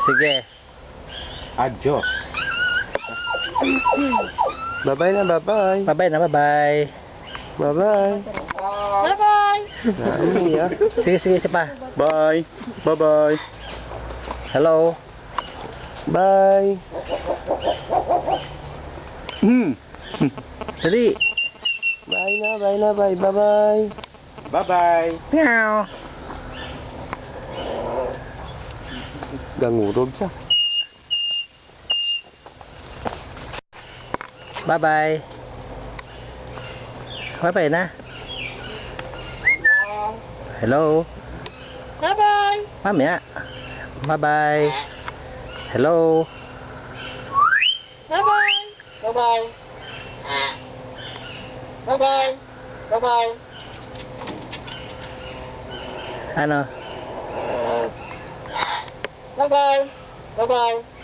Sige. Adios. Bye-bye na, bye-bye. Bye-bye na, bye-bye. Bye-bye. Bye-bye. Naiiyak. Sige, sige, isa pa. Bye. Bye-bye. Hello. Bye. Dali. Bye na, bye na, bye. Bye-bye. Bye-bye. Meow. Gangurog siya. Bye-bye. Bye-bye na. Hello. Bye-bye. Mamaya. Bye-bye. Hello. Bye-bye. Bye-bye. Bye-bye. Bye-bye. Ano? Bye-bye. Bye-bye.